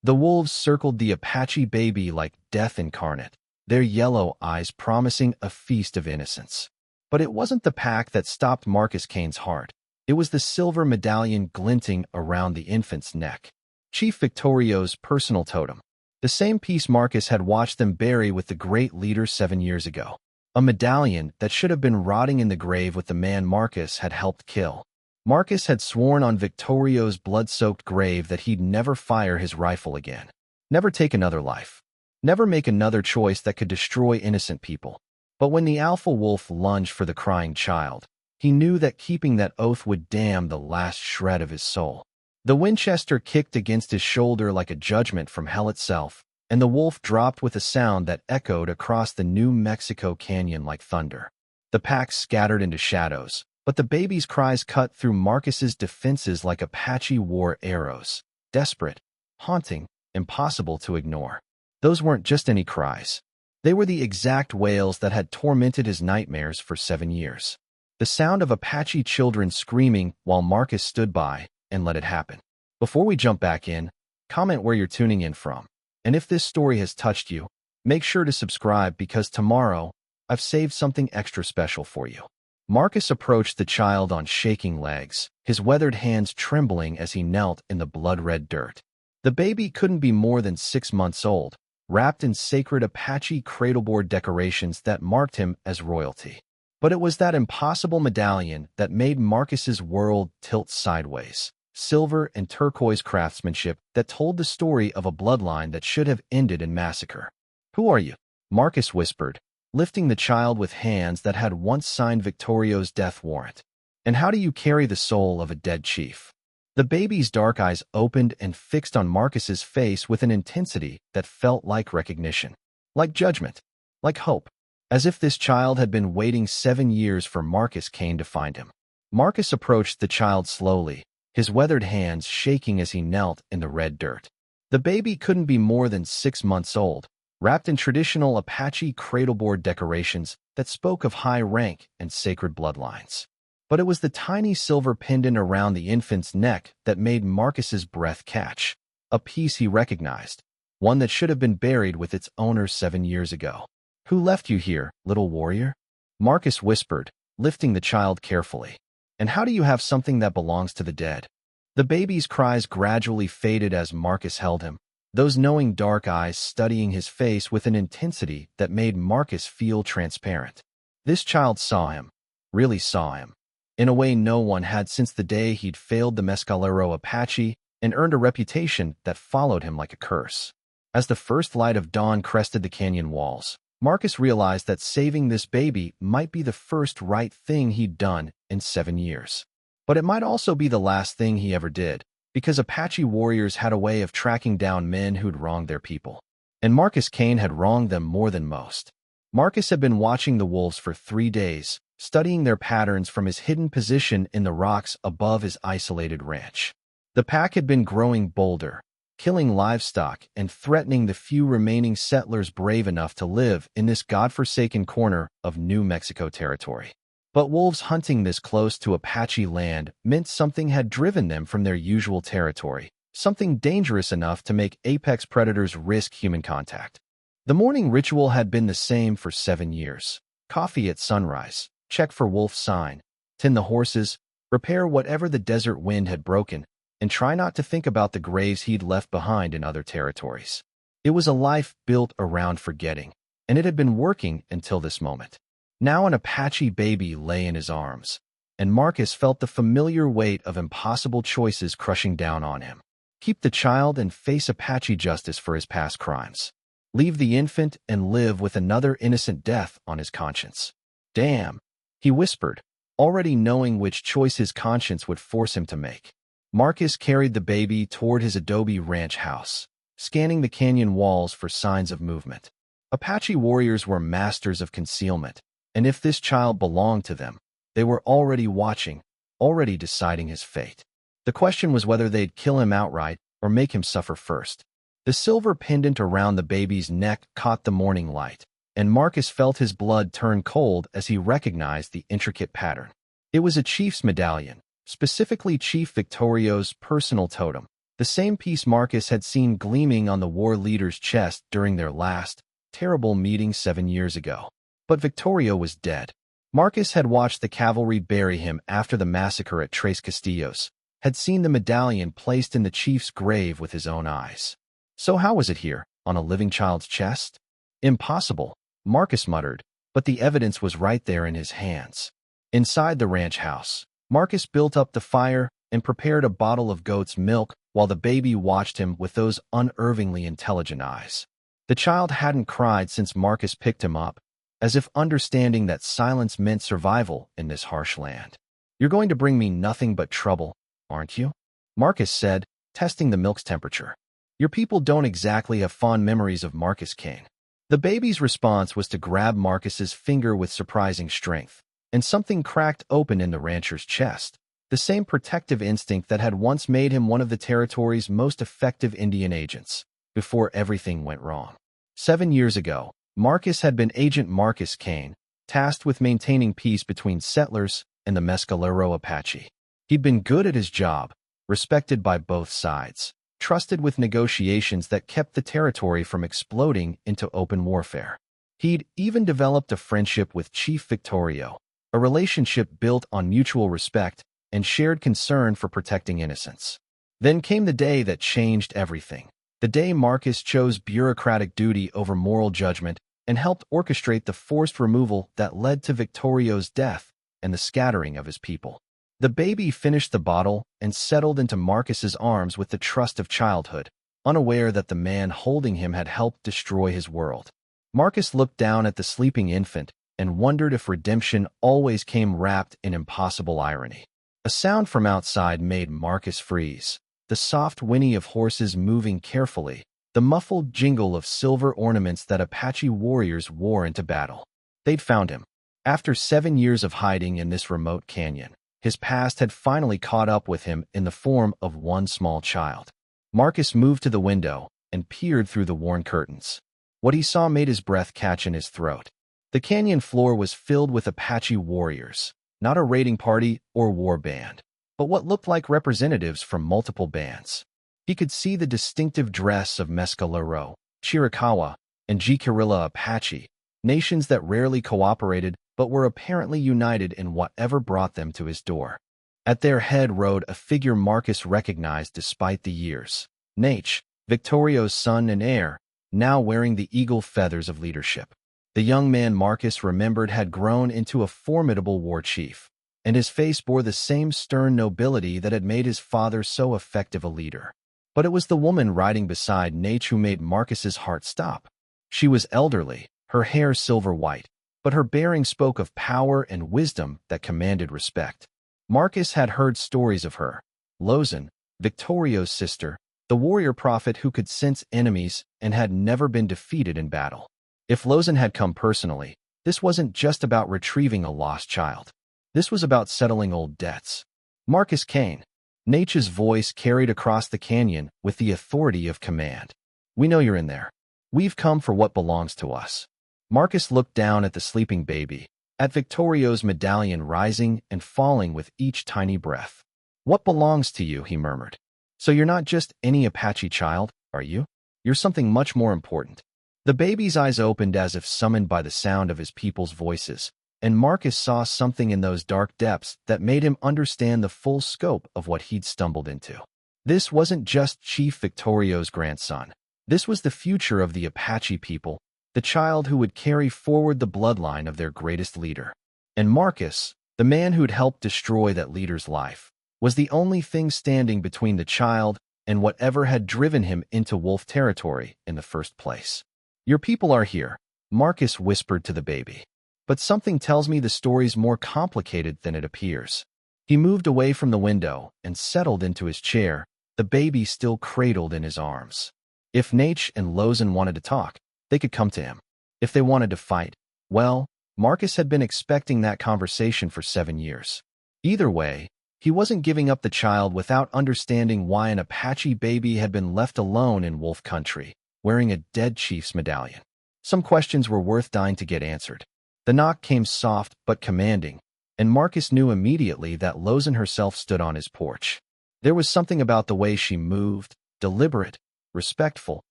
The wolves circled the Apache baby like death incarnate, their yellow eyes promising a feast of innocence. But it wasn't the pack that stopped Marcus Kane's heart. It was the silver medallion glinting around the infant's neck. Chief Victorio's personal totem. The same piece Marcus had watched them bury with the great leader 7 years ago. A medallion that should have been rotting in the grave with the man Marcus had helped kill. Marcus had sworn on Victorio's blood-soaked grave that he'd never fire his rifle again. Never take another life. Never make another choice that could destroy innocent people. But when the alpha wolf lunged for the crying child, he knew that keeping that oath would damn the last shred of his soul. The Winchester kicked against his shoulder like a judgment from hell itself, and the wolf dropped with a sound that echoed across the New Mexico canyon like thunder. The pack scattered into shadows, but the baby's cries cut through Marcus's defenses like Apache war arrows. Desperate, haunting, impossible to ignore. Those weren't just any cries. They were the exact wails that had tormented his nightmares for 7 years. The sound of Apache children screaming while Marcus stood by and let it happen. Before we jump back in, comment where you're tuning in from. And if this story has touched you, make sure to subscribe because tomorrow, I've saved something extra special for you. Marcus approached the child on shaking legs, his weathered hands trembling as he knelt in the blood-red dirt. The baby couldn't be more than 6 months old, wrapped in sacred Apache cradleboard decorations that marked him as royalty. But it was that impossible medallion that made Marcus's world tilt sideways. Silver and turquoise craftsmanship that told the story of a bloodline that should have ended in massacre. "Who are you?" Marcus whispered, lifting the child with hands that had once signed Victorio's death warrant. "And how do you carry the soul of a dead chief?" The baby's dark eyes opened and fixed on Marcus's face with an intensity that felt like recognition, like judgment, like hope, as if this child had been waiting 7 years for Marcus Kane to find him. Marcus approached the child slowly, his weathered hands shaking as he knelt in the red dirt. The baby couldn't be more than 6 months old, wrapped in traditional Apache cradleboard decorations that spoke of high rank and sacred bloodlines. But it was the tiny silver pendant around the infant's neck that made Marcus's breath catch, a piece he recognized, one that should have been buried with its owner 7 years ago. "Who left you here, little warrior?" Marcus whispered, lifting the child carefully. "And how do you have something that belongs to the dead?" The baby's cries gradually faded as Marcus held him, those knowing dark eyes studying his face with an intensity that made Marcus feel transparent. This child saw him, really saw him, in a way no one had since the day he'd failed the Mescalero Apache and earned a reputation that followed him like a curse. As the first light of dawn crested the canyon walls, Marcus realized that saving this baby might be the first right thing he'd done in 7 years. But it might also be the last thing he ever did, because Apache warriors had a way of tracking down men who'd wronged their people. And Marcus Kane had wronged them more than most. Marcus had been watching the wolves for 3 days, studying their patterns from his hidden position in the rocks above his isolated ranch. The pack had been growing bolder, killing livestock and threatening the few remaining settlers brave enough to live in this godforsaken corner of New Mexico territory. But wolves hunting this close to Apache land meant something had driven them from their usual territory, something dangerous enough to make apex predators risk human contact. The morning ritual had been the same for 7 years. Coffee at sunrise, check for wolf sign, tend the horses, repair whatever the desert wind had broken, and try not to think about the graves he'd left behind in other territories. It was a life built around forgetting, and it had been working until this moment. Now an Apache baby lay in his arms, and Marcus felt the familiar weight of impossible choices crushing down on him. Keep the child and face Apache justice for his past crimes. Leave the infant and live with another innocent death on his conscience. "Damn," he whispered, already knowing which choice his conscience would force him to make. Marcus carried the baby toward his adobe ranch house, scanning the canyon walls for signs of movement. Apache warriors were masters of concealment, and if this child belonged to them, they were already watching, already deciding his fate. The question was whether they'd kill him outright or make him suffer first. The silver pendant around the baby's neck caught the morning light, and Marcus felt his blood turn cold as he recognized the intricate pattern. It was a chief's medallion, specifically Chief Victorio's personal totem, The same piece Marcus had seen gleaming on the war leader's chest during their last, terrible meeting 7 years ago. But Victorio was dead. Marcus had watched the cavalry bury him after the massacre at Tres Castillos, had seen the medallion placed in the chief's grave with his own eyes. So how was it here, on a living child's chest? Impossible, Marcus muttered, but the evidence was right there in his hands. Inside the ranch house, Marcus built up the fire and prepared a bottle of goat's milk while the baby watched him with those unervingly intelligent eyes. The child hadn't cried since Marcus picked him up, as if understanding that silence meant survival in this harsh land. "You're going to bring me nothing but trouble, aren't you?" Marcus said, testing the milk's temperature. "Your people don't exactly have fond memories of Marcus Kane." The baby's response was to grab Marcus's finger with surprising strength, and something cracked open in the rancher's chest. The same protective instinct that had once made him one of the territory's most effective Indian agents, before everything went wrong. 7 years ago, Marcus had been Agent Marcus Kane, tasked with maintaining peace between settlers and the Mescalero Apache. He'd been good at his job, respected by both sides, trusted with negotiations that kept the territory from exploding into open warfare. He'd even developed a friendship with Chief Victorio, a relationship built on mutual respect and shared concern for protecting innocents. Then came the day that changed everything. The day Marcus chose bureaucratic duty over moral judgment and helped orchestrate the forced removal that led to Victorio's death and the scattering of his people. The baby finished the bottle and settled into Marcus's arms with the trust of childhood, unaware that the man holding him had helped destroy his world. Marcus looked down at the sleeping infant and wondered if redemption always came wrapped in impossible irony. A sound from outside made Marcus freeze. The soft whinny of horses moving carefully, the muffled jingle of silver ornaments that Apache warriors wore into battle. They'd found him. After 7 years of hiding in this remote canyon, his past had finally caught up with him in the form of one small child. Marcus moved to the window and peered through the worn curtains. What he saw made his breath catch in his throat. The canyon floor was filled with Apache warriors, not a raiding party or war band, but what looked like representatives from multiple bands. He could see the distinctive dress of Mescalero, Chiricahua, and Jicarilla Apache, nations that rarely cooperated but were apparently united in whatever brought them to his door. At their head rode a figure Marcus recognized despite the years. Nate, Victorio's son and heir, now wearing the eagle feathers of leadership. The young man Marcus remembered had grown into a formidable war chief, and his face bore the same stern nobility that had made his father so effective a leader. But it was the woman riding beside Nate who made Marcus's heart stop. She was elderly, her hair silver white, but her bearing spoke of power and wisdom that commanded respect. Marcus had heard stories of her. Lozan, Victorio's sister, the warrior prophet who could sense enemies and had never been defeated in battle. If Lozan had come personally, this wasn't just about retrieving a lost child. This was about settling old debts. "Marcus Kane," Nate's voice carried across the canyon with the authority of command. "We know you're in there. We've come for what belongs to us." Marcus looked down at the sleeping baby, at Victorio's medallion rising and falling with each tiny breath. "What belongs to you?" he murmured. "So you're not just any Apache child, are you? You're something much more important." The baby's eyes opened as if summoned by the sound of his people's voices, and Marcus saw something in those dark depths that made him understand the full scope of what he'd stumbled into. This wasn't just Chief Victorio's grandson. This was the future of the Apache people, the child who would carry forward the bloodline of their greatest leader. And Marcus, the man who'd helped destroy that leader's life, was the only thing standing between the child and whatever had driven him into wolf territory in the first place. "Your people are here," Marcus whispered to the baby. "But something tells me the story's more complicated than it appears." He moved away from the window and settled into his chair, the baby still cradled in his arms. If Nate and Lozan wanted to talk, they could come to him. If they wanted to fight, well, Marcus had been expecting that conversation for 7 years. Either way, he wasn't giving up the child without understanding why an Apache baby had been left alone in wolf country, wearing a dead chief's medallion. Some questions were worth dying to get answered. The knock came soft but commanding, and Marcus knew immediately that Lozan herself stood on his porch. There was something about the way she moved, deliberate, respectful,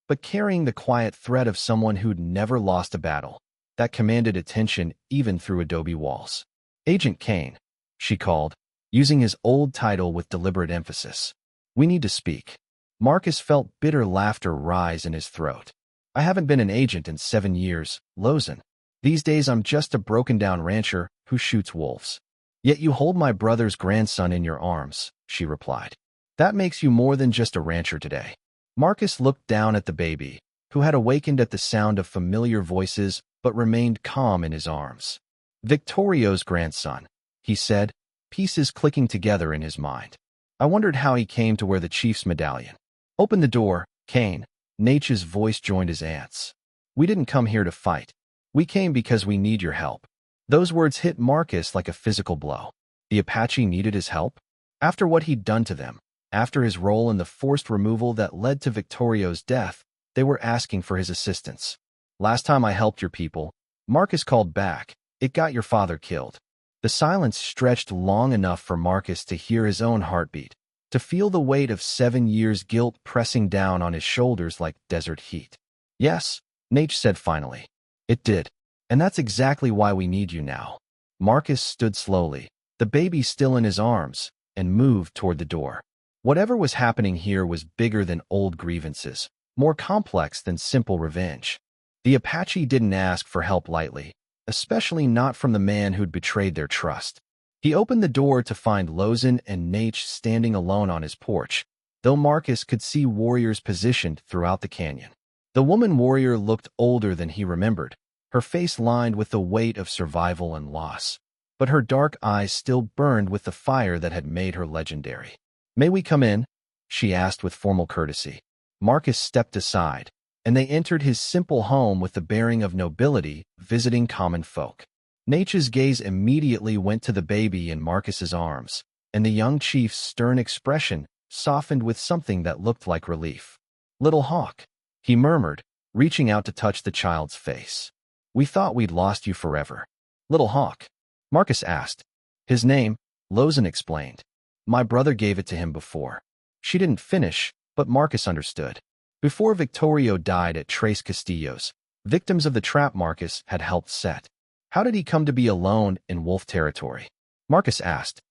but carrying the quiet threat of someone who'd never lost a battle, that commanded attention even through adobe walls. Agent Kane, she called, using his old title with deliberate emphasis. We need to speak. Marcus felt bitter laughter rise in his throat. I haven't been an agent in 7 years, Lozen. These days I'm just a broken-down rancher who shoots wolves. Yet you hold my brother's grandson in your arms, she replied. That makes you more than just a rancher today. Marcus looked down at the baby, who had awakened at the sound of familiar voices but remained calm in his arms. Victorio's grandson, he said, pieces clicking together in his mind. I wondered how he came to wear the chief's medallion. Open the door, Kane. Nate's voice joined his aunt's. We didn't come here to fight. We came because we need your help. Those words hit Marcus like a physical blow. The Apache needed his help? After what he'd done to them, after his role in the forced removal that led to Victorio's death, they were asking for his assistance. Last time I helped your people, Marcus called back, it got your father killed. The silence stretched long enough for Marcus to hear his own heartbeat, to feel the weight of 7 years' guilt pressing down on his shoulders like desert heat. Yes, Nate said finally. It did. And that's exactly why we need you now. Marcus stood slowly, the baby still in his arms, and moved toward the door. Whatever was happening here was bigger than old grievances, more complex than simple revenge. The Apache didn't ask for help lightly, especially not from the man who'd betrayed their trust. He opened the door to find Lozen and Nate standing alone on his porch, though Marcus could see warriors positioned throughout the canyon. The woman warrior looked older than he remembered, her face lined with the weight of survival and loss, but her dark eyes still burned with the fire that had made her legendary. May we come in? She asked with formal courtesy. Marcus stepped aside, and they entered his simple home with the bearing of nobility visiting common folk. Nate's gaze immediately went to the baby in Marcus's arms, and the young chief's stern expression softened with something that looked like relief. Little Hawk, he murmured, reaching out to touch the child's face. We thought we'd lost you forever. Little Hawk, Marcus asked. His name, Lozen explained. My brother gave it to him before. She didn't finish, but Marcus understood. Before Victorio died at Tres Castillos, victims of the trap Marcus had helped set. How did he come to be alone in wolf territory? Marcus asked.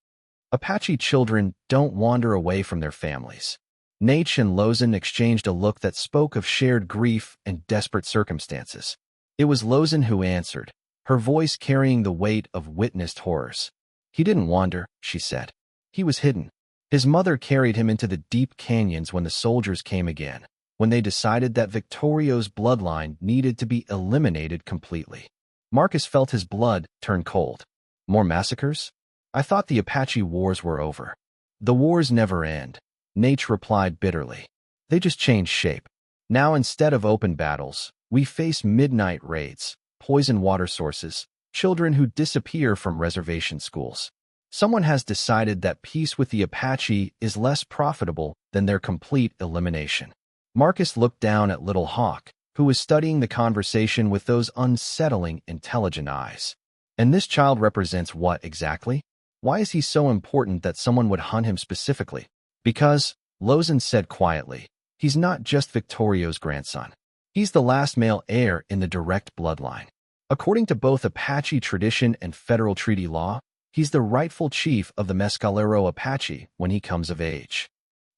Apache children don't wander away from their families. Nate and Lozen exchanged a look that spoke of shared grief and desperate circumstances. It was Lozen who answered, her voice carrying the weight of witnessed horrors. He didn't wander, she said. He was hidden. His mother carried him into the deep canyons when the soldiers came again, when they decided that Victorio's bloodline needed to be eliminated completely. Marcus felt his blood turn cold. More massacres? I thought the Apache wars were over. The wars never end, Nate replied bitterly. They just change shape. Now instead of open battles, we face midnight raids, poison water sources, children who disappear from reservation schools. Someone has decided that peace with the Apache is less profitable than their complete elimination. Marcus looked down at Little Hawk, who was studying the conversation with those unsettling, intelligent eyes. And this child represents what exactly? Why is he so important that someone would hunt him specifically? Because, Lozen said quietly, he's not just Victorio's grandson. He's the last male heir in the direct bloodline. According to both Apache tradition and federal treaty law, he's the rightful chief of the Mescalero Apache when he comes of age.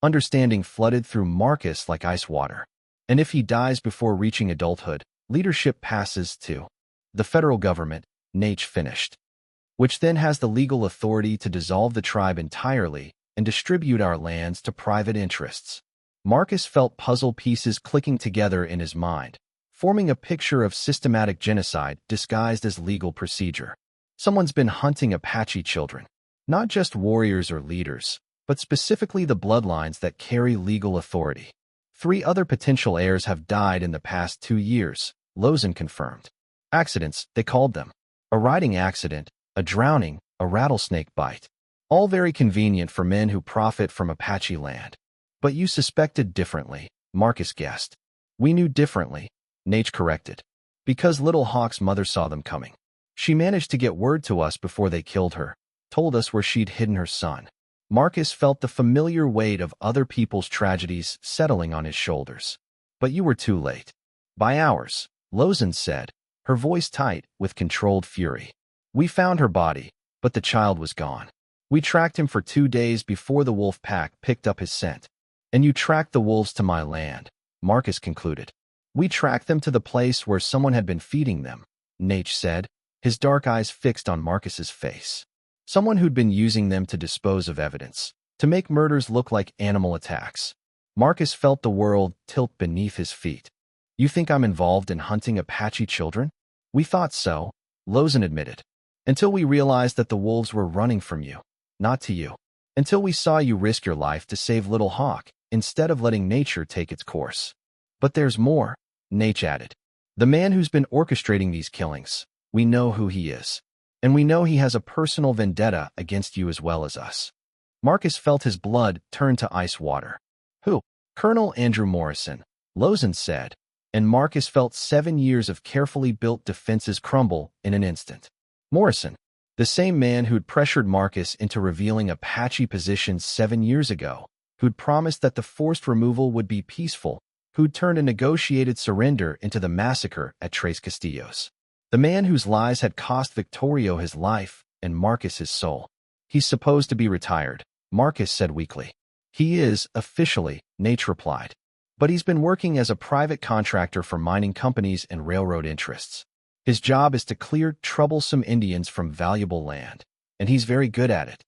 Understanding flooded through Marcus like ice water. And if he dies before reaching adulthood, leadership passes to the federal government, Nate finished, which then has the legal authority to dissolve the tribe entirely and distribute our lands to private interests. Marcus felt puzzle pieces clicking together in his mind, forming a picture of systematic genocide disguised as legal procedure. Someone's been hunting Apache children, not just warriors or leaders, but specifically the bloodlines that carry legal authority. 3 other potential heirs have died in the past 2 years, Lozen confirmed. Accidents, they called them. A riding accident, a drowning, a rattlesnake bite. All very convenient for men who profit from Apache land. But you suspected differently, Marcus guessed. We knew differently, Nate corrected. Because Little Hawk's mother saw them coming. She managed to get word to us before they killed her, told us where she'd hidden her son. Marcus felt the familiar weight of other people's tragedies settling on his shoulders. But you were too late. By hours, Lozan said, her voice tight with controlled fury. We found her body, but the child was gone. We tracked him for 2 days before the wolf pack picked up his scent. And you tracked the wolves to my land, Marcus concluded. We tracked them to the place where someone had been feeding them, Nate said, his dark eyes fixed on Marcus's face. Someone who'd been using them to dispose of evidence, to make murders look like animal attacks. Marcus felt the world tilt beneath his feet. You think I'm involved in hunting Apache children? We thought so, Lozan admitted. Until we realized that the wolves were running from you, not to you. Until we saw you risk your life to save Little Hawk, instead of letting nature take its course. But there's more, Nate added. The man who's been orchestrating these killings, we know who he is. And we know he has a personal vendetta against you as well as us. Marcus felt his blood turn to ice water. Who? Colonel Andrew Morrison, Lozan said, and Marcus felt 7 years of carefully built defenses crumble in an instant. Morrison, the same man who'd pressured Marcus into revealing Apache positions 7 years ago, who'd promised that the forced removal would be peaceful, who'd turned a negotiated surrender into the massacre at Tres Castillos. The man whose lies had cost Victorio his life and Marcus his soul. He's supposed to be retired, Marcus said weakly. He is, officially, Nate replied. But he's been working as a private contractor for mining companies and railroad interests. His job is to clear troublesome Indians from valuable land, and he's very good at it.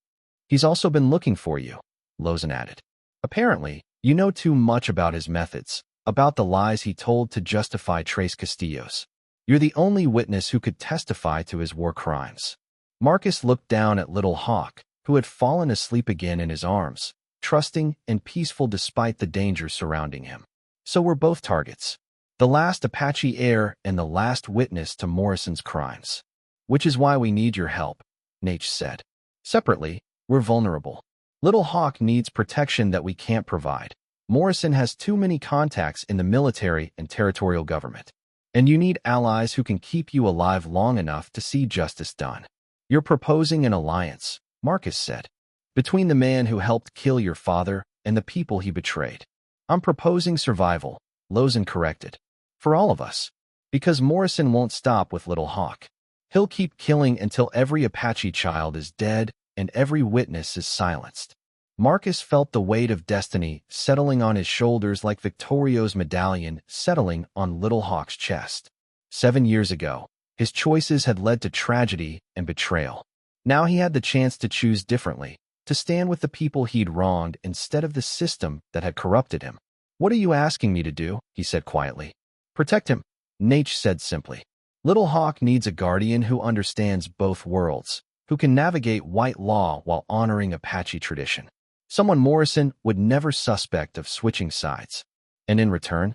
He's also been looking for you, Lozan added. Apparently, you know too much about his methods, about the lies he told to justify Tres Castillos. You're the only witness who could testify to his war crimes. Marcus looked down at Little Hawk, who had fallen asleep again in his arms, trusting and peaceful despite the dangers surrounding him. So we're both targets. The last Apache heir and the last witness to Morrison's crimes. Which is why we need your help, Nate said. Separately, we're vulnerable. Little Hawk needs protection that we can't provide. Morrison has too many contacts in the military and territorial government. And you need allies who can keep you alive long enough to see justice done. You're proposing an alliance, Marcus said, between the man who helped kill your father and the people he betrayed. I'm proposing survival, Lozan corrected. For all of us. Because Morrison won't stop with Little Hawk. He'll keep killing until every Apache child is dead and every witness is silenced. Marcus felt the weight of destiny settling on his shoulders like Victorio's medallion settling on Little Hawk's chest. 7 years ago, his choices had led to tragedy and betrayal. Now he had the chance to choose differently, to stand with the people he'd wronged instead of the system that had corrupted him. What are you asking me to do? He said quietly. Protect him, Nate said simply. Little Hawk needs a guardian who understands both worlds, who can navigate white law while honoring Apache tradition. Someone Morrison would never suspect of switching sides. And in return,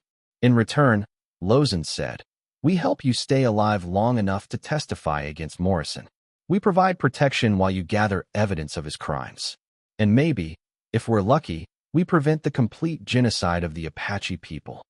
Lozan said, we help you stay alive long enough to testify against Morrison. We provide protection while you gather evidence of his crimes. And maybe, if we're lucky, we prevent the complete genocide of the Apache people.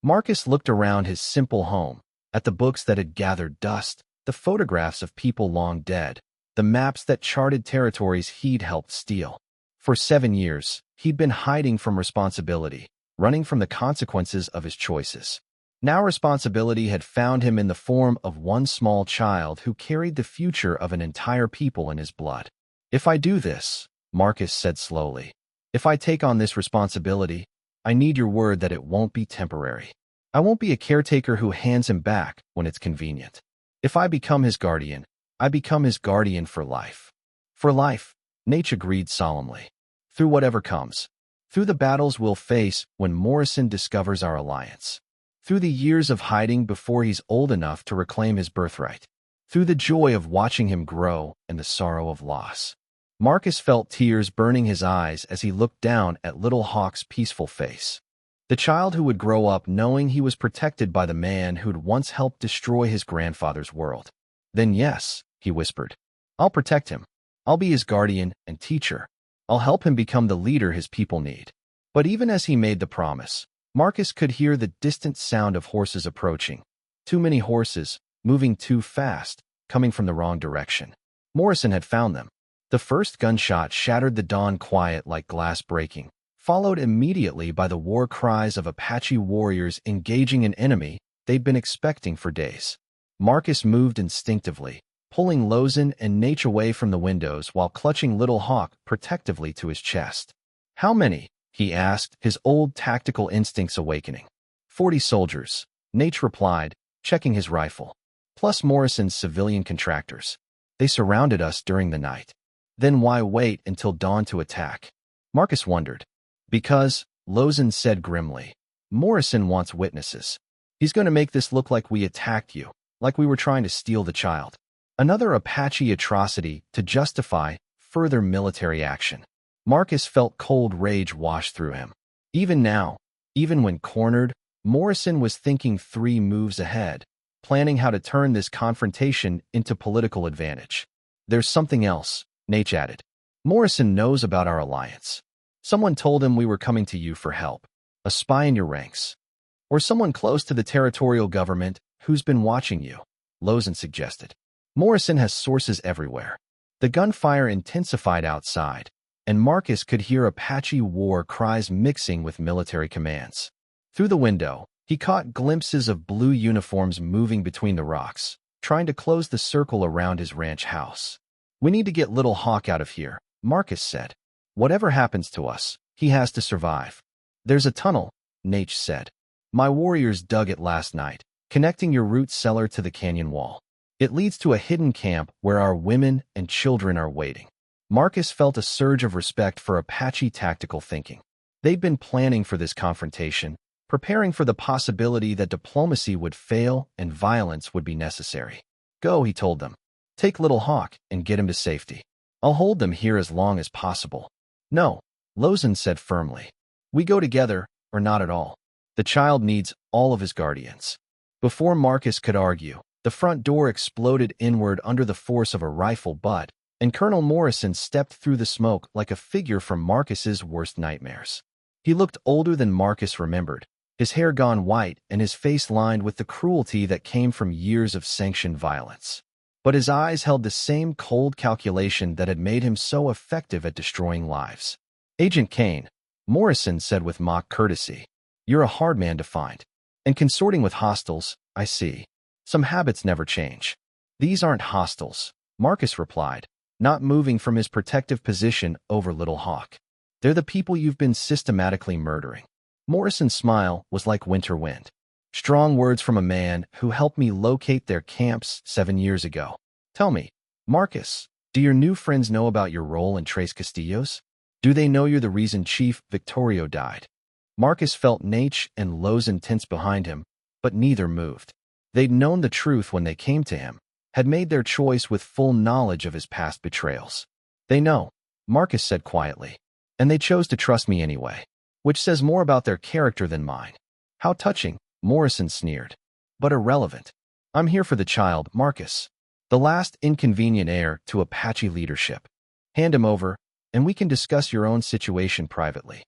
Marcus looked around his simple home, at the books that had gathered dust, the photographs of people long dead, the maps that charted territories he'd helped steal. For 7 years, he'd been hiding from responsibility, running from the consequences of his choices. Now responsibility had found him in the form of one small child who carried the future of an entire people in his blood. If I do this, Marcus said slowly, if I take on this responsibility, I need your word that it won't be temporary. I won't be a caretaker who hands him back when it's convenient. If I become his guardian, I become his guardian for life. For life, Nate agreed solemnly. Through whatever comes. Through the battles we'll face when Morrison discovers our alliance. Through the years of hiding before he's old enough to reclaim his birthright. Through the joy of watching him grow and the sorrow of loss. Marcus felt tears burning his eyes as he looked down at Little Hawk's peaceful face. The child who would grow up knowing he was protected by the man who'd once helped destroy his grandfather's world. Then yes, he whispered. I'll protect him. I'll be his guardian and teacher. I'll help him become the leader his people need. But even as he made the promise, Marcus could hear the distant sound of horses approaching. Too many horses, moving too fast, coming from the wrong direction. Morrison had found them. The first gunshot shattered the dawn quiet like glass breaking, followed immediately by the war cries of Apache warriors engaging an enemy they'd been expecting for days. Marcus moved instinctively, pulling Lozen and Nate away from the windows while clutching Little Hawk protectively to his chest. "How many?" he asked, his old tactical instincts awakening. 40 soldiers, Nate replied, checking his rifle. Plus Morrison's civilian contractors. They surrounded us during the night. Then why wait until dawn to attack? Marcus wondered. Because, Lozen said grimly, Morrison wants witnesses. He's going to make this look like we attacked you, like we were trying to steal the child. Another Apache atrocity to justify further military action. Marcus felt cold rage wash through him. Even now, even when cornered, Morrison was thinking 3 moves ahead, planning how to turn this confrontation into political advantage. "There's something else," Nate added. "Morrison knows about our alliance. Someone told him we were coming to you for help. A spy in your ranks. Or someone close to the territorial government who's been watching you," Lozen suggested. Morrison has sources everywhere. The gunfire intensified outside, and Marcus could hear Apache war cries mixing with military commands. Through the window, he caught glimpses of blue uniforms moving between the rocks, trying to close the circle around his ranch house. "We need to get Little Hawk out of here," Marcus said. "Whatever happens to us, he has to survive." "There's a tunnel," Nate said. "My warriors dug it last night, connecting your root cellar to the canyon wall. It leads to a hidden camp where our women and children are waiting." Marcus felt a surge of respect for Apache tactical thinking. They'd been planning for this confrontation, preparing for the possibility that diplomacy would fail and violence would be necessary. "Go," he told them. "Take Little Hawk and get him to safety. I'll hold them here as long as possible." "No," Lozen said firmly. "We go together, or not at all. The child needs all of his guardians." Before Marcus could argue, the front door exploded inward under the force of a rifle butt, and Colonel Morrison stepped through the smoke like a figure from Marcus's worst nightmares. He looked older than Marcus remembered, his hair gone white and his face lined with the cruelty that came from years of sanctioned violence. But his eyes held the same cold calculation that had made him so effective at destroying lives. "Agent Kane," Morrison said with mock courtesy, "you're a hard man to find. And consorting with hostiles, I see. Some habits never change." "These aren't hostiles," Marcus replied, not moving from his protective position over Little Hawk. "They're the people you've been systematically murdering." Morrison's smile was like winter wind. "Strong words from a man who helped me locate their camps 7 years ago. Tell me, Marcus, do your new friends know about your role in Tres Castillos? Do they know you're the reason Chief Victorio died?" Marcus felt Nate and Lozen tense behind him, but neither moved. They'd known the truth when they came to him, had made their choice with full knowledge of his past betrayals. "They know," Marcus said quietly, "and they chose to trust me anyway, which says more about their character than mine." "How touching," Morrison sneered. "But irrelevant. I'm here for the child, Marcus, the last inconvenient heir to Apache leadership. Hand him over, and we can discuss your own situation privately."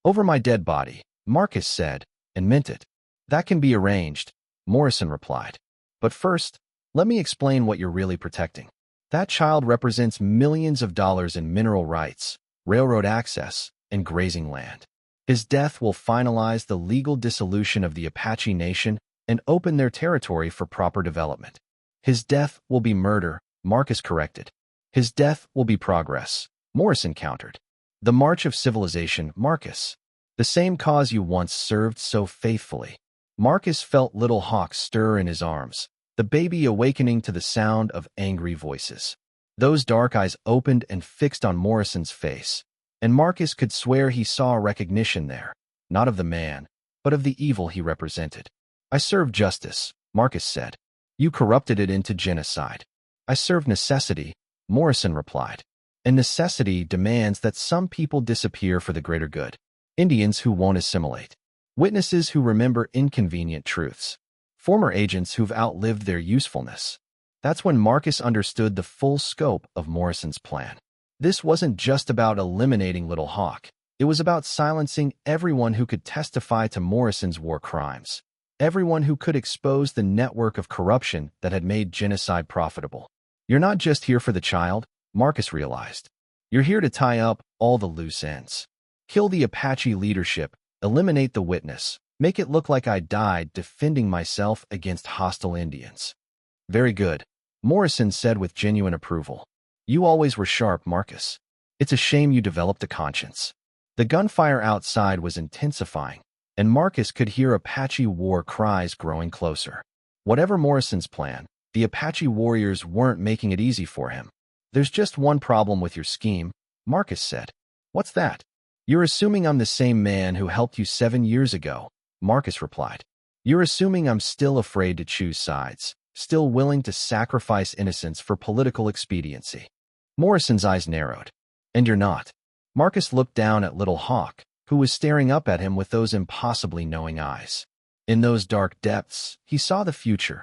"Over my dead body," Marcus said, and meant it. "That can be arranged," Morrison replied. "But first, let me explain what you're really protecting. That child represents millions of dollars in mineral rights, railroad access, and grazing land. His death will finalize the legal dissolution of the Apache Nation and open their territory for proper development." "His death will be murder," Marcus corrected. "His death will be progress," Morrison countered. "The march of civilization, Marcus. The same cause you once served so faithfully." Marcus felt Little Hawk stir in his arms, the baby awakening to the sound of angry voices. Those dark eyes opened and fixed on Morrison's face, and Marcus could swear he saw recognition there, not of the man, but of the evil he represented. "I serve justice," Marcus said. "You corrupted it into genocide." "I serve necessity," Morrison replied. "And necessity demands that some people disappear for the greater good. Indians who won't assimilate. Witnesses who remember inconvenient truths. Former agents who've outlived their usefulness." That's when Marcus understood the full scope of Morrison's plan. This wasn't just about eliminating Little Hawk. It was about silencing everyone who could testify to Morrison's war crimes. Everyone who could expose the network of corruption that had made genocide profitable. "You're not just here for the child," Marcus realized. You're here to tie up all the loose ends. Kill the Apache leadership, eliminate the witness, make it look like I died defending myself against hostile Indians. Very good, Morrison said with genuine approval. You always were sharp, Marcus. It's a shame you developed a conscience. The gunfire outside was intensifying, and Marcus could hear Apache war cries growing closer. Whatever Morrison's plan, the Apache warriors weren't making it easy for him. There's just one problem with your scheme, Marcus said. What's that? You're assuming I'm the same man who helped you 7 years ago, Marcus replied. You're assuming I'm still afraid to choose sides, still willing to sacrifice innocence for political expediency. Morrison's eyes narrowed. And you're not. Marcus looked down at Little Hawk, who was staring up at him with those impossibly knowing eyes. In those dark depths, he saw the future,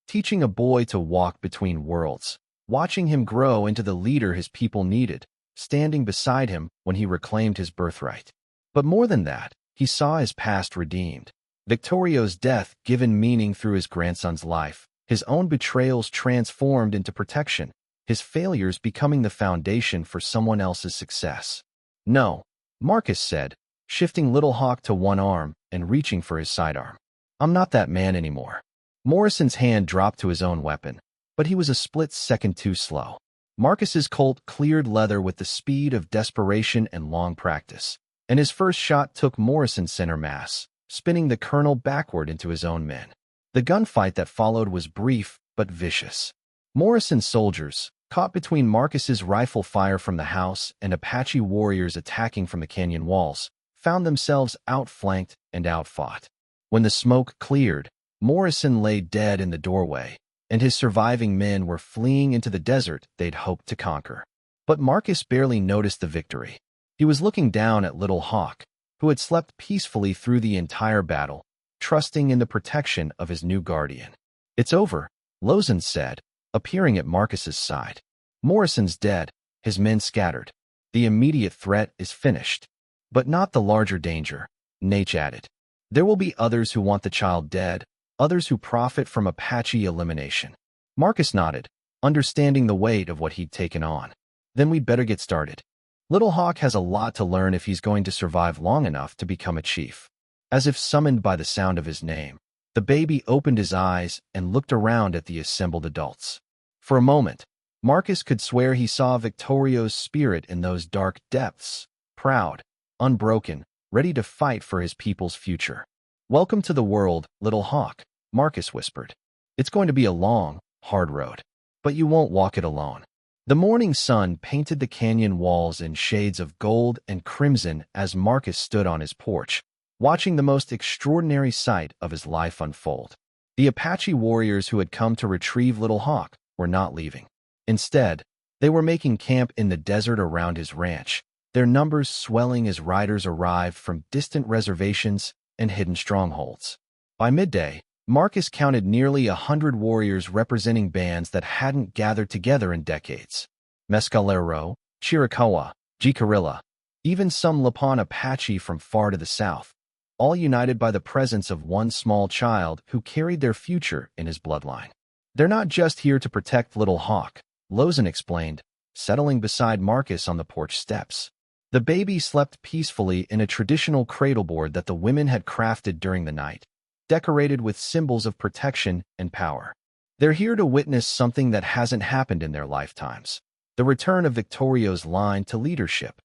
teaching a boy to walk between worlds, watching him grow into the leader his people needed, standing beside him when he reclaimed his birthright. But more than that, he saw his past redeemed. Victorio's death given meaning through his grandson's life, his own betrayals transformed into protection, his failures becoming the foundation for someone else's success. No, Marcus said, shifting Little Hawk to one arm and reaching for his sidearm. I'm not that man anymore. Morrison's hand dropped to his own weapon, but he was a split second too slow. Marcus's Colt cleared leather with the speed of desperation and long practice, and his first shot took Morrison's center mass, spinning the colonel backward into his own men. The gunfight that followed was brief but vicious. Morrison's soldiers, caught between Marcus's rifle fire from the house and Apache warriors attacking from the canyon walls, found themselves outflanked and outfought. When the smoke cleared, Morrison lay dead in the doorway, and his surviving men were fleeing into the desert they'd hoped to conquer. But Marcus barely noticed the victory. He was looking down at Little Hawk, who had slept peacefully through the entire battle, trusting in the protection of his new guardian. It's over, Lozan said, appearing at Marcus's side. Morrison's dead, his men scattered. The immediate threat is finished. But not the larger danger, Nate added. There will be others who want the child dead, others who profit from Apache elimination. Marcus nodded, understanding the weight of what he'd taken on. Then we'd better get started. Little Hawk has a lot to learn if he's going to survive long enough to become a chief. As if summoned by the sound of his name, the baby opened his eyes and looked around at the assembled adults. For a moment, Marcus could swear he saw Victorio's spirit in those dark depths, proud, unbroken, ready to fight for his people's future. Welcome to the world, Little Hawk, Marcus whispered. It's going to be a long, hard road, but you won't walk it alone. The morning sun painted the canyon walls in shades of gold and crimson as Marcus stood on his porch, watching the most extraordinary sight of his life unfold. The Apache warriors who had come to retrieve Little Hawk were not leaving. Instead, they were making camp in the desert around his ranch, their numbers swelling as riders arrived from distant reservations and hidden strongholds. By midday, Marcus counted nearly 100 warriors representing bands that hadn't gathered together in decades. Mescalero, Chiricahua, Jicarilla, even some Lipan Apache from far to the south, all united by the presence of one small child who carried their future in his bloodline. They're not just here to protect Little Hawk, Lozan explained, settling beside Marcus on the porch steps. The baby slept peacefully in a traditional cradleboard that the women had crafted during the night, decorated with symbols of protection and power. They're here to witness something that hasn't happened in their lifetimes, the return of Victorio's line to leadership.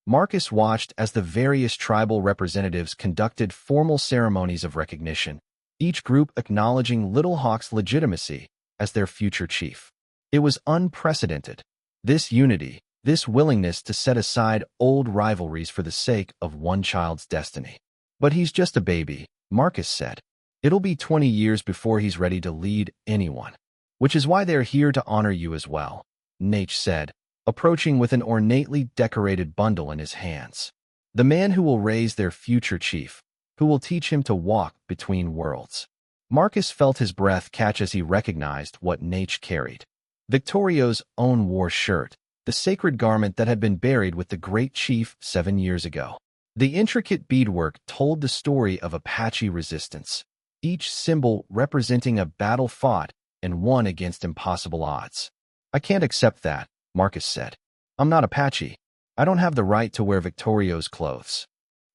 Marcus watched as the various tribal representatives conducted formal ceremonies of recognition, each group acknowledging Little Hawk's legitimacy as their future chief. It was unprecedented. This unity, this willingness to set aside old rivalries for the sake of one child's destiny. But he's just a baby, Marcus said. It'll be 20 years before he's ready to lead anyone. Which is why they're here to honor you as well, Nate said, approaching with an ornately decorated bundle in his hands. The man who will raise their future chief, who will teach him to walk between worlds. Marcus felt his breath catch as he recognized what Nate carried. Victorio's own war shirt, the sacred garment that had been buried with the great chief 7 years ago. The intricate beadwork told the story of Apache resistance, each symbol representing a battle fought and won against impossible odds. I can't accept that, Marcus said. I'm not Apache. I don't have the right to wear Victorio's clothes.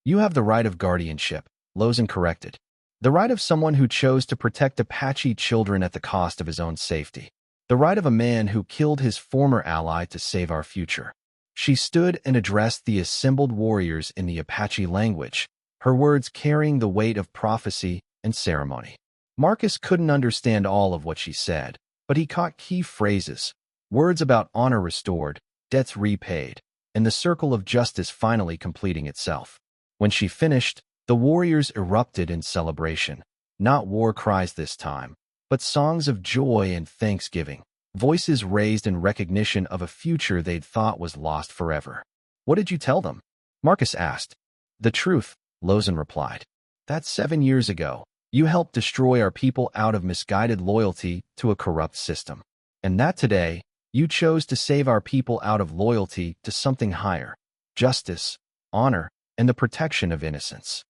You have the right of guardianship, Lozan corrected. The right of someone who chose to protect Apache children at the cost of his own safety. The right of a man who killed his former ally to save our future. She stood and addressed the assembled warriors in the Apache language, her words carrying the weight of prophecy and ceremony. Marcus couldn't understand all of what she said, but he caught key phrases, words about honor restored, debts repaid, and the circle of justice finally completing itself. When she finished, the warriors erupted in celebration, not war cries this time, but songs of joy and thanksgiving, voices raised in recognition of a future they'd thought was lost forever. What did you tell them? Marcus asked. The truth, Lozan replied. That's 7 years ago. You helped destroy our people out of misguided loyalty to a corrupt system. And that today, you chose to save our people out of loyalty to something higher, justice, honor, and the protection of innocence.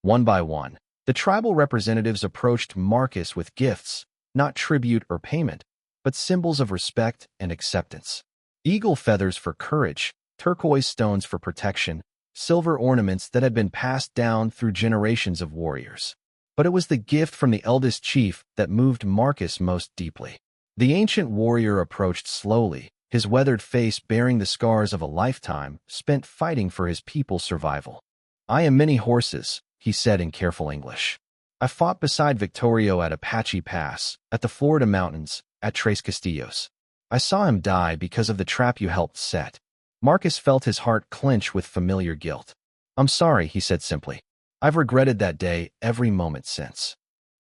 One by one, the tribal representatives approached Marcus with gifts, not tribute or payment, but symbols of respect and acceptance. Eagle feathers for courage, turquoise stones for protection, silver ornaments that had been passed down through generations of warriors. But it was the gift from the eldest chief that moved Marcus most deeply. The ancient warrior approached slowly, his weathered face bearing the scars of a lifetime spent fighting for his people's survival. I am many horses, he said in careful English. I fought beside Victorio at Apache Pass, at the Florida mountains, at Tres Castillos. I saw him die because of the trap you helped set. Marcus felt his heart clench with familiar guilt. I'm sorry, he said simply. I've regretted that day every moment since.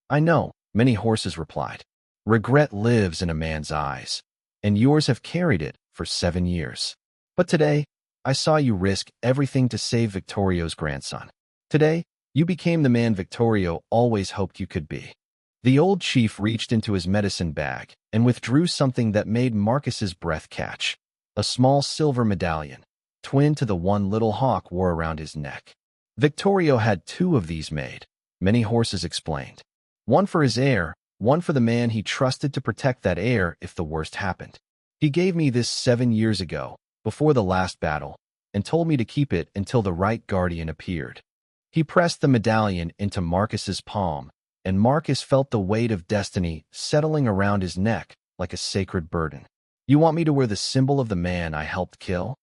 I know, many horses replied. Regret lives in a man's eyes, and yours have carried it for 7 years. But today, I saw you risk everything to save Victorio's grandson. Today, you became the man Victorio always hoped you could be. The old chief reached into his medicine bag and withdrew something that made Marcus's breath catch. A small silver medallion, twin to the one little hawk wore around his neck. Victorio had 2 of these made, many horses explained. One for his heir, one for the man he trusted to protect that heir if the worst happened. He gave me this 7 years ago, before the last battle, and told me to keep it until the right guardian appeared. He pressed the medallion into Marcus's palm, and Marcus felt the weight of destiny settling around his neck like a sacred burden. You want me to wear the symbol of the man I helped kill?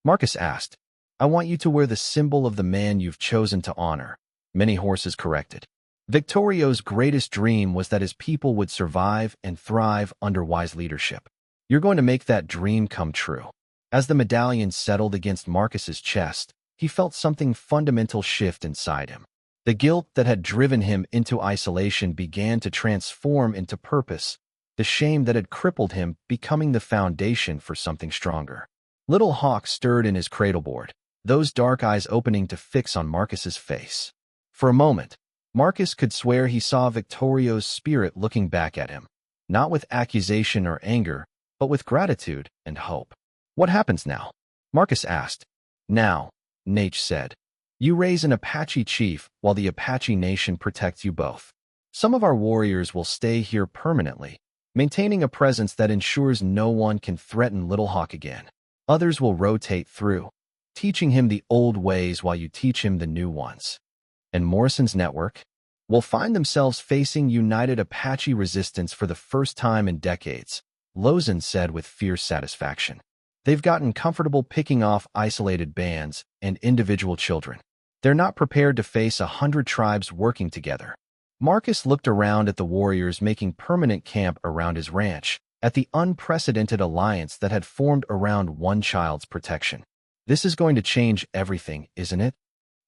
Marcus asked. I want you to wear the symbol of the man you've chosen to honor, many horses corrected. Victorio's greatest dream was that his people would survive and thrive under wise leadership. You're going to make that dream come true. As the medallion settled against Marcus's chest, he felt something fundamental shift inside him. The guilt that had driven him into isolation began to transform into purpose, the shame that had crippled him becoming the foundation for something stronger. Little Hawk stirred in his cradleboard, those dark eyes opening to fix on Marcus's face. For a moment, Marcus could swear he saw Victorio's spirit looking back at him, not with accusation or anger, but with gratitude and hope. What happens now? Marcus asked. Now, Nate said. You raise an Apache chief while the Apache nation protects you both. Some of our warriors will stay here permanently, maintaining a presence that ensures no one can threaten Little Hawk again. Others will rotate through, teaching him the old ways while you teach him the new ones. And Morrison's network will find themselves facing united Apache resistance for the first time in decades, Lozan said with fierce satisfaction. They've gotten comfortable picking off isolated bands and individual children. They're not prepared to face 100 tribes working together. Marcus looked around at the warriors making permanent camp around his ranch, at the unprecedented alliance that had formed around one child's protection. This is going to change everything, isn't it?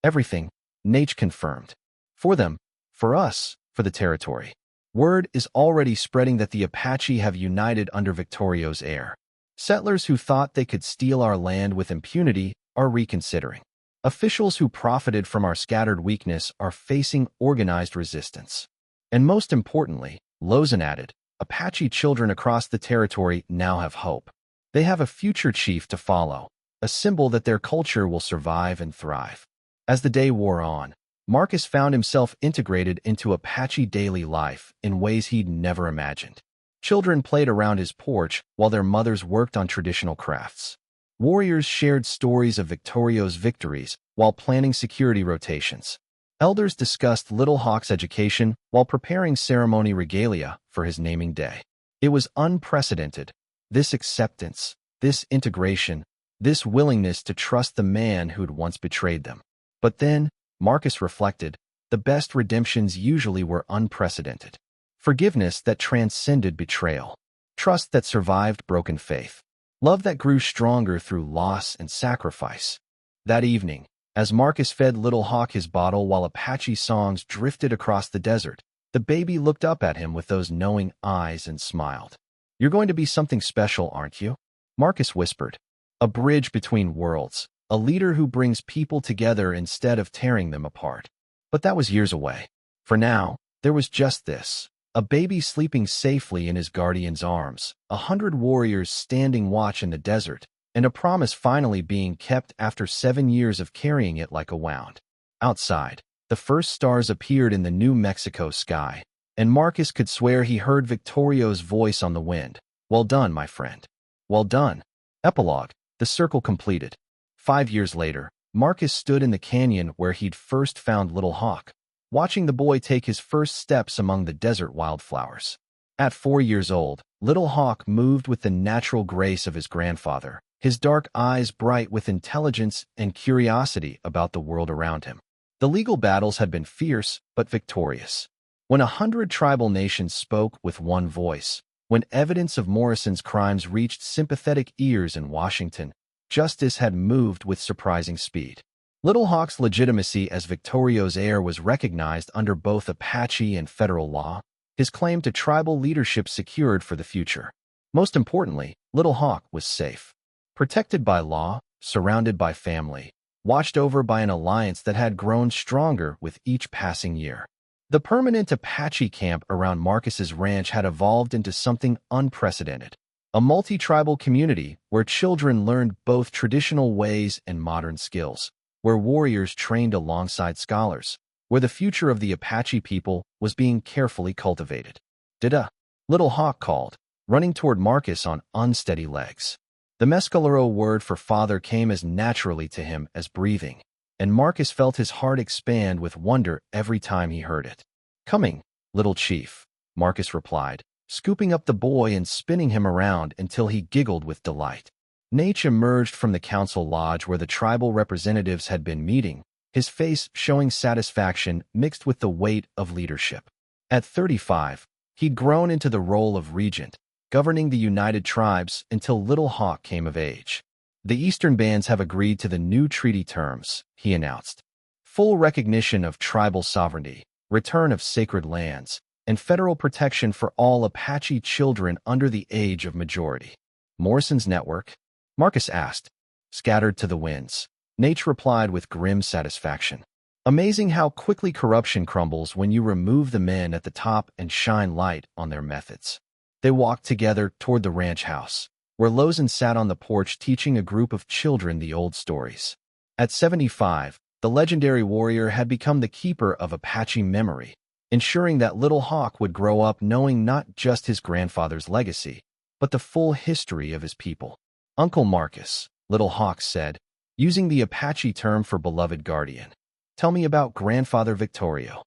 Everything, Nate confirmed. For them, for us, for the territory. Word is already spreading that the Apache have united under Victorio's heir. Settlers who thought they could steal our land with impunity are reconsidering. Officials who profited from our scattered weakness are facing organized resistance. And most importantly, Lozan added, Apache children across the territory now have hope. They have a future chief to follow, a symbol that their culture will survive and thrive. As the day wore on, Marcus found himself integrated into Apache daily life in ways he'd never imagined. Children played around his porch while their mothers worked on traditional crafts. Warriors shared stories of Victorio's victories while planning security rotations. Elders discussed Little Hawk's education while preparing ceremony regalia for his naming day. It was unprecedented. This acceptance, this integration, this willingness to trust the man who'd once betrayed them. But then, Marcus reflected, the best redemptions usually were unprecedented. Forgiveness that transcended betrayal. Trust that survived broken faith. Love that grew stronger through loss and sacrifice. That evening, as Marcus fed Little Hawk his bottle while Apache songs drifted across the desert, the baby looked up at him with those knowing eyes and smiled. "You're going to be something special, aren't you?" Marcus whispered. "A bridge between worlds, a leader who brings people together instead of tearing them apart." But that was years away. For now, there was just this. A baby sleeping safely in his guardian's arms, 100 warriors standing watch in the desert, and a promise finally being kept after 7 years of carrying it like a wound. Outside, the first stars appeared in the New Mexico sky, and Marcus could swear he heard Victorio's voice on the wind. "Well done, my friend. Well done." Epilogue. The circle completed. 5 years later, Marcus stood in the canyon where he'd first found Little Hawk, watching the boy take his first steps among the desert wildflowers. At 4 years old, Little Hawk moved with the natural grace of his grandfather, his dark eyes bright with intelligence and curiosity about the world around him. The legal battles had been fierce but victorious. When 100 tribal nations spoke with one voice, when evidence of Morrison's crimes reached sympathetic ears in Washington, justice had moved with surprising speed. Little Hawk's legitimacy as Victorio's heir was recognized under both Apache and federal law, his claim to tribal leadership secured for the future. Most importantly, Little Hawk was safe. Protected by law, surrounded by family, watched over by an alliance that had grown stronger with each passing year. The permanent Apache camp around Marcus's ranch had evolved into something unprecedented. A multi-tribal community where children learned both traditional ways and modern skills, where warriors trained alongside scholars, where the future of the Apache people was being carefully cultivated. "Dada," Little Hawk called, running toward Marcus on unsteady legs. The Mescalero word for father came as naturally to him as breathing, and Marcus felt his heart expand with wonder every time he heard it. "Coming, little chief," Marcus replied, scooping up the boy and spinning him around until he giggled with delight. Nate emerged from the council lodge where the tribal representatives had been meeting, his face showing satisfaction mixed with the weight of leadership. At 35, he'd grown into the role of regent, governing the United Tribes until Little Hawk came of age. "The Eastern bands have agreed to the new treaty terms," he announced. "Full recognition of tribal sovereignty, return of sacred lands, and federal protection for all Apache children under the age of majority." "Morrison's network?" Marcus asked. "Scattered to the winds," Nate replied with grim satisfaction. "Amazing how quickly corruption crumbles when you remove the men at the top and shine light on their methods." They walked together toward the ranch house, where Lozen sat on the porch teaching a group of children the old stories. At 75, the legendary warrior had become the keeper of Apache memory, ensuring that Little Hawk would grow up knowing not just his grandfather's legacy, but the full history of his people. "Uncle Marcus," Little Hawk said, using the Apache term for beloved guardian, "tell me about Grandfather Victorio."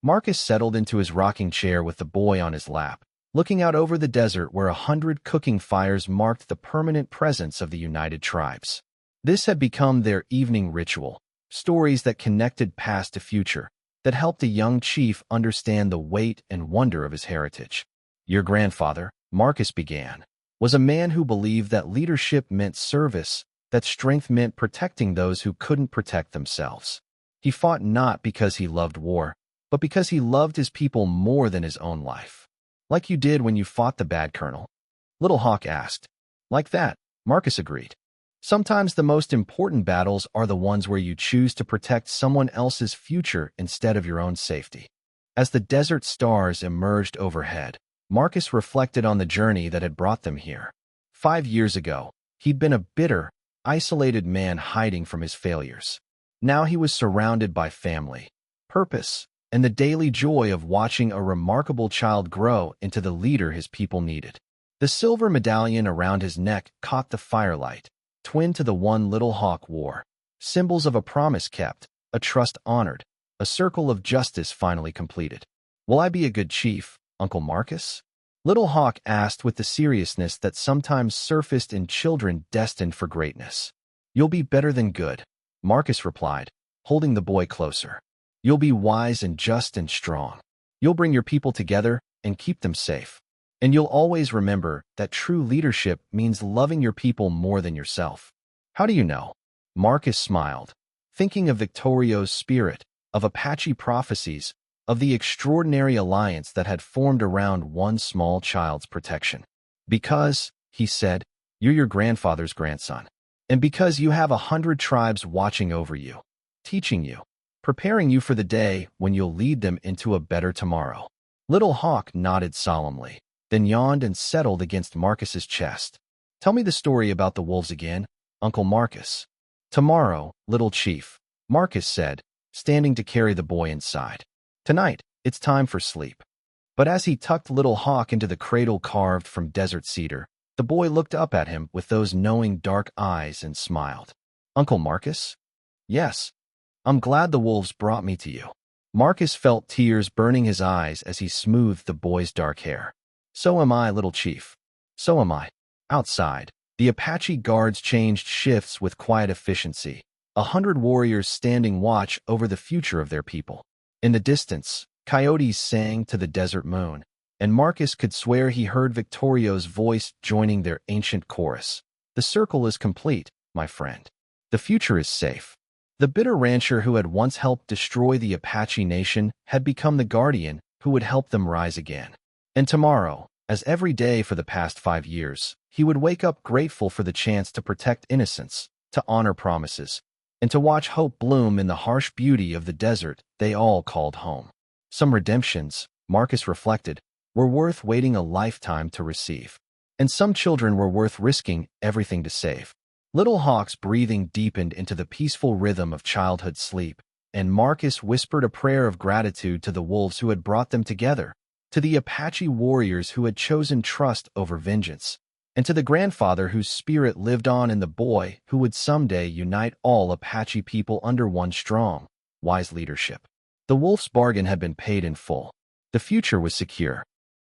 Marcus settled into his rocking chair with the boy on his lap, looking out over the desert where 100 cooking fires marked the permanent presence of the United Tribes. This had become their evening ritual, stories that connected past to future, that helped a young chief understand the weight and wonder of his heritage. "Your grandfather," Marcus began, "was a man who believed that leadership meant service, that strength meant protecting those who couldn't protect themselves. He fought not because he loved war, but because he loved his people more than his own life." "Like you did when you fought the bad colonel?" Little Hawk asked. "Like that," Marcus agreed. "Sometimes the most important battles are the ones where you choose to protect someone else's future instead of your own safety." As the desert stars emerged overhead, Marcus reflected on the journey that had brought them here. 5 years ago, he'd been a bitter, isolated man hiding from his failures. Now he was surrounded by family, purpose, and the daily joy of watching a remarkable child grow into the leader his people needed. The silver medallion around his neck caught the firelight, twin to the one Little Hawk wore. Symbols of a promise kept, a trust honored, a circle of justice finally completed. Will I be a good chief, Uncle Marcus? Little Hawk asked with the seriousness that sometimes surfaced in children destined for greatness. You'll be better than good, Marcus replied, holding the boy closer. You'll be wise and just and strong. You'll bring your people together and keep them safe. And you'll always remember that true leadership means loving your people more than yourself. How do you know? Marcus smiled, thinking of Victorio's spirit, of Apache prophecies, of the extraordinary alliance that had formed around one small child's protection. Because, he said, you're your grandfather's grandson. And because you have 100 tribes watching over you, teaching you, preparing you for the day when you'll lead them into a better tomorrow. Little Hawk nodded solemnly, then yawned and settled against Marcus's chest. Tell me the story about the wolves again, Uncle Marcus. Tomorrow, little chief, Marcus said, standing to carry the boy inside. Tonight, it's time for sleep. But as he tucked Little Hawk into the cradle carved from desert cedar, the boy looked up at him with those knowing dark eyes and smiled. Uncle Marcus? Yes. I'm glad the wolves brought me to you. Marcus felt tears burning his eyes as he smoothed the boy's dark hair. So am I, little chief. So am I. Outside, the Apache guards changed shifts with quiet efficiency, 100 warriors standing watch over the future of their people. In the distance, coyotes sang to the desert moon, and Marcus could swear he heard Victorio's voice joining their ancient chorus. The circle is complete, my friend. The future is safe. The bitter rancher who had once helped destroy the Apache nation had become the guardian who would help them rise again. And tomorrow, as every day for the past 5 years, he would wake up grateful for the chance to protect innocence, to honor promises, and to watch hope bloom in the harsh beauty of the desert they all called home. Some redemptions, Marcus reflected, were worth waiting a lifetime to receive. And some children were worth risking everything to save. Little Hawk's breathing deepened into the peaceful rhythm of childhood sleep, and Marcus whispered a prayer of gratitude to the wolves who had brought them together, to the Apache warriors who had chosen trust over vengeance, and to the grandfather whose spirit lived on in the boy who would someday unite all Apache people under one strong, wise leadership. The wolf's bargain had been paid in full. The future was secure,